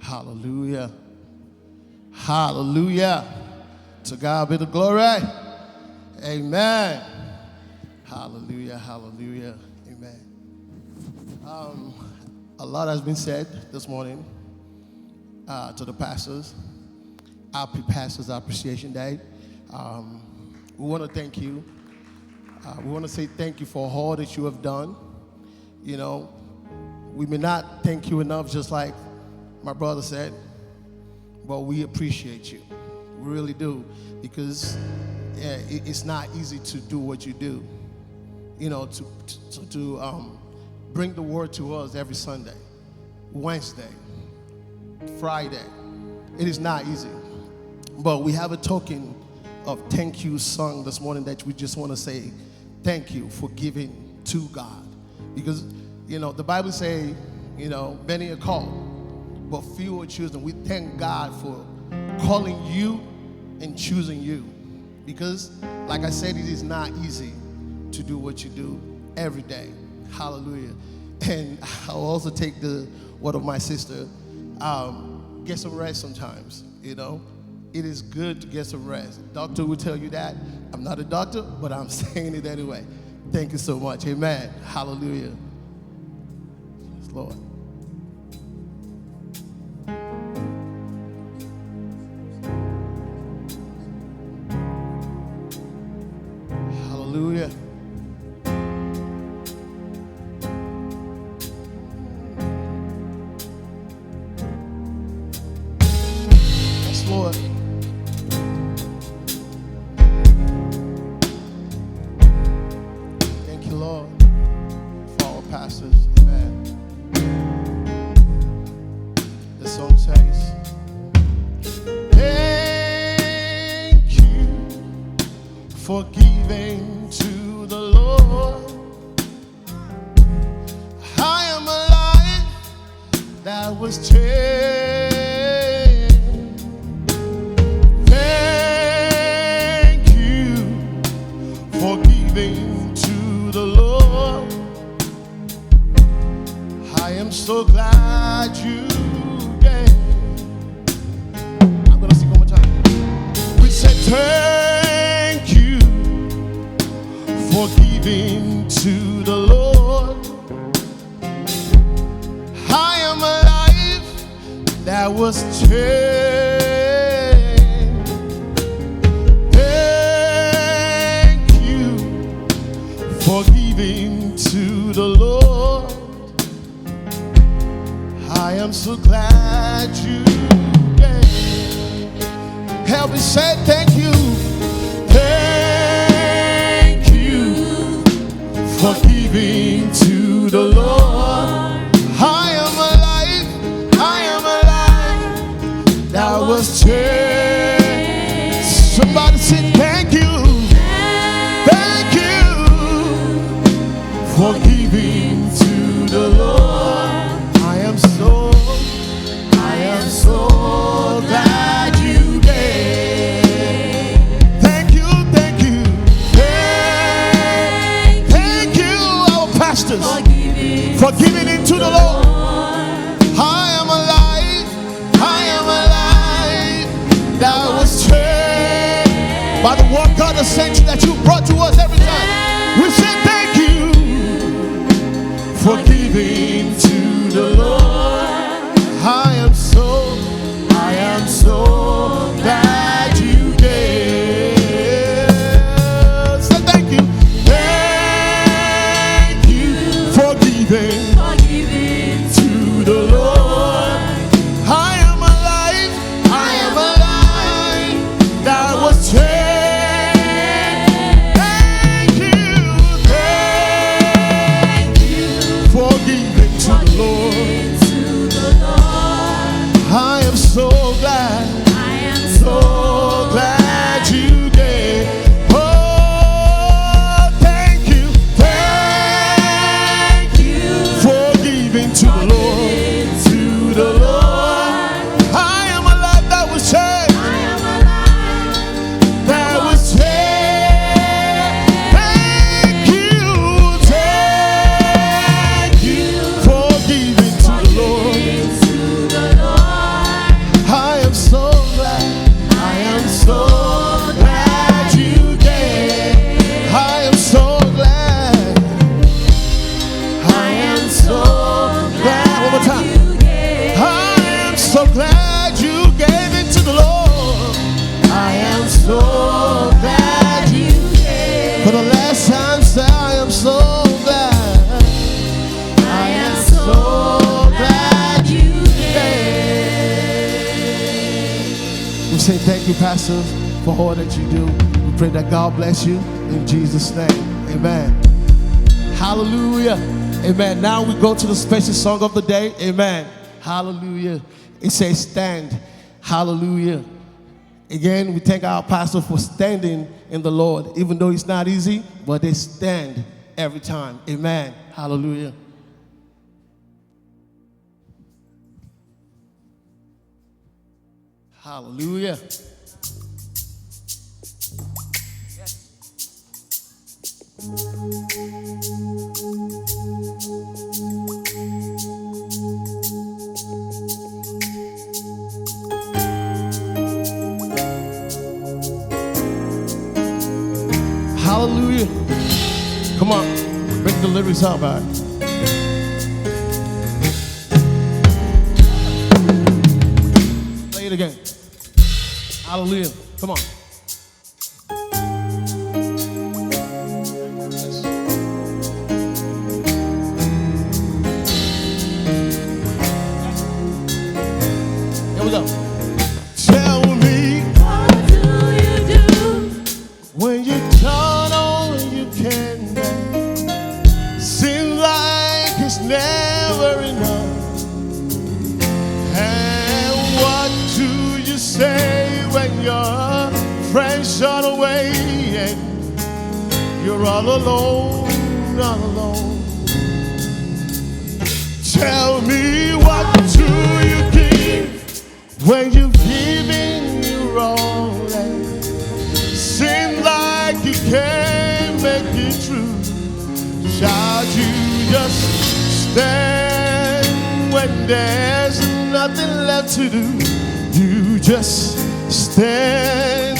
Hallelujah. Hallelujah. To God be the glory. Amen. Hallelujah. Hallelujah. Amen. A lot has been said this morning to the pastors. Happy Pastors Appreciation Day. We want to thank you. We want to say thank you for all that you have done. You know, we may not thank you enough, just like my brother said, but we appreciate you. We really do, because it's not easy to do what you do. You know, to bring the word to us every Sunday, Wednesday, Friday. It is not easy. But we have a token of thank you song this morning that we just want to say thank you for giving to God. Because, you know, the Bible say, you know, many are called, but few are chosen. We thank God for calling you and choosing you. Because, like I said, it is not easy to do what you do every day. Hallelujah. And I'll also take the word of my sister. Get some rest sometimes, you know. It is good to get some rest. Doctor will tell you that. I'm not a doctor, but I'm saying it anyway. Thank you so much. Amen. Hallelujah. Yes, Lord. Hallelujah. Yes, Lord. Thank you, Lord, for our pastors. Amen. The song says, thank you for giving to the Lord. I am alive, that was changed. Thank you for giving to the Lord. I am so glad you gave. I'm going to sing one more time. We said thank you for giving to the Lord. I am alive, that was changed. Thank you for giving to the Lord. I am so glad you gave. Help me say thank you. Thank you for giving to the Lord. I am alive, that was changed. Somebody say thank you. Thank you for giving to the Lord. I am so glad you gave. Thank you. Thank you, our pastors, for giving into the Lord. I am alive, that was changed by the word God has sent you, that you brought to us every time. We say thank you for giving to the Lord. I am so glad you gave. So thank you for giving to the Lord. I am alive, that was changed. Thank you for giving to the Lord. so glad you came. For the last time, say, I am so glad. I am so glad you came. We say thank you, Pastor, for all that you do. We pray that God bless you in Jesus' name. Amen. Hallelujah. Amen. Now we go to the special song of the day. Amen. Hallelujah. It says stand. Hallelujah. Again, we thank our pastor for standing in the Lord, even though it's not easy, but they stand every time. Amen. Hallelujah. Hallelujah. Hallelujah. Come on, bring the lyrics up, all right? Play it again. Hallelujah. Come on. Here we go. Tell me, what do you do when you turn on you can? Seems like it's never enough. And what do you say when your friends shut away and you're all alone, all alone? Tell me, what do you give when you've given your all? And seems like you can't make it true. Shall you just stand when there's nothing left to do? You just stand,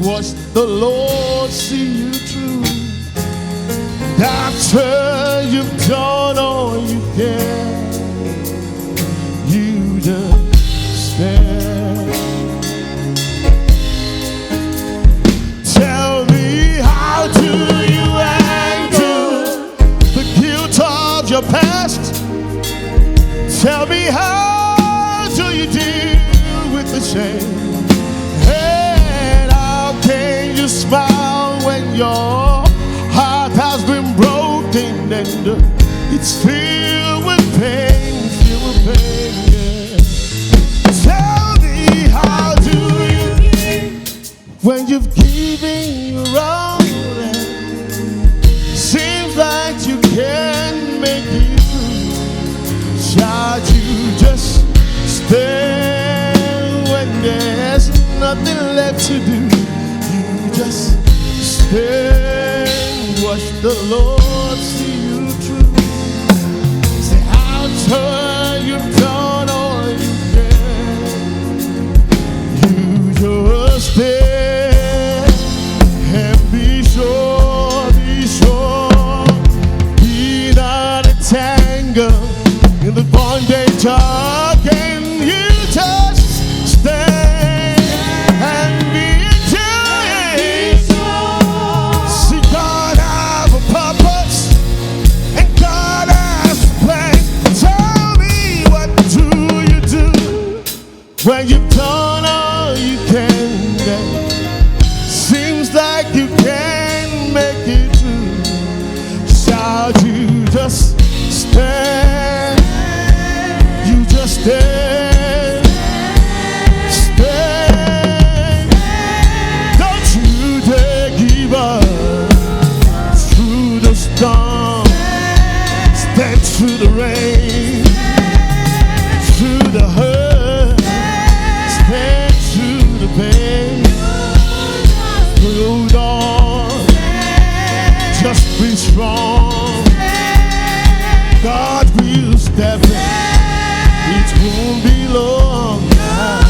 watch the Lord see you through. And after you've done all you can, you just stand. Tell me, how do you handle the guilt of your past? Tell me, how do you deal with the shame? And how can you smile when your heart has been broken and it's filled with pain, filled with pain, yeah. Tell me, how do you give when you've given your all? Seems like you can't make it through. Shall you just stand when there's nothing left to do? You just stand, watch the Lord see you through. Say, after you've done all you can, you just stand and be sure, be not entangled in the bondage again. You just stand and be enjoyed. See, God have a purpose and God has a plan. Tell me, what do you do when you've done all you can? Seems like you can't make it through. Shall you just stand? You just stand, stand. Don't you dare give up through the storm. Stand through the rain, through the hurt. Stand through the pain. Hold on, just be strong. God will step in. It won't be long now.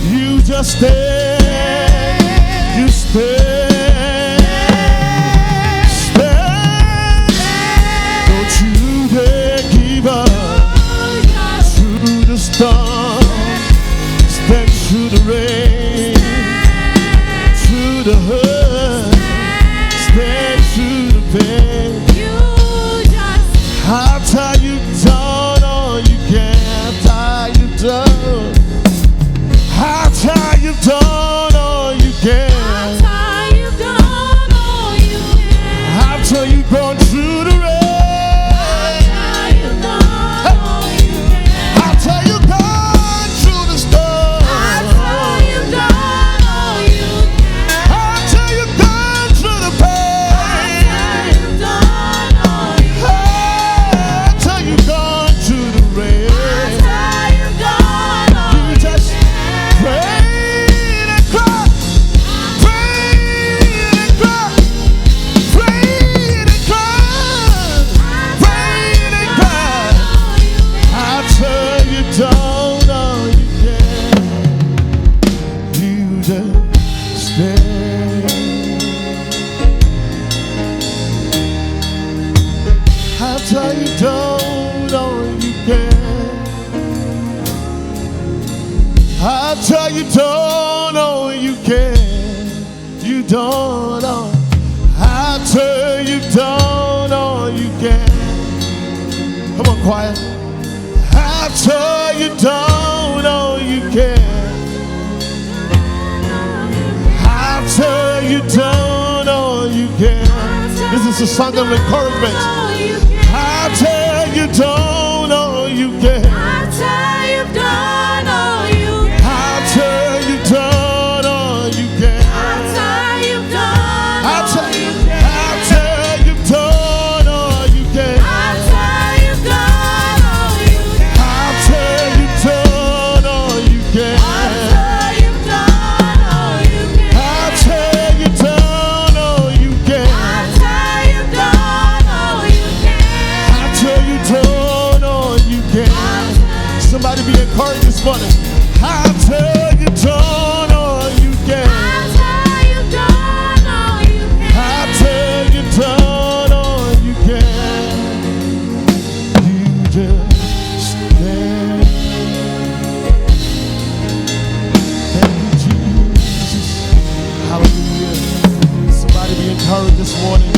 You just stand, you stand, stand. Don't you dare give up through the storm. Stand through the rain, the hurt, stand through the pain. You just I'll tie you down, all you can. Tie you down. I'll tie you down, all you can. tie you down all you can. After you've gone through the rain, Tie you down all you can. after you've gone through the storm, Tie you down all you can. after you've gone through the pain, Tie you down all you can. after you've gone through the rain, Tie you down all you just pray and cry, pray and cry, pray and cry, pray and cry. I'll tell you down all you can. You just stay. I'll tell you down all you can. I'll tell you down all you can. You don't know. I'll tell you down all you can. Come on, choir. I'll tell you down all you can. I'll tell you down all you can. This is a song of encouragement. all you can. I'll tell you down all you can. Tie you down all you can. I'll tell you down all you can. Tie you down I'll all tell you you, can. I'll tell you down all you can. Tie you down all you can. I'll tell you down all you can. Tie you down all you can. I'll tell you down all you can. Tie you down all you can. I'll tell you down all you can. Somebody be encouraged this morning. I'll tell you down all you can. Tie you down all you can. I'll tell you down all you can. You just stand. Thank you, Jesus. Hallelujah. Somebody be encouraged this morning.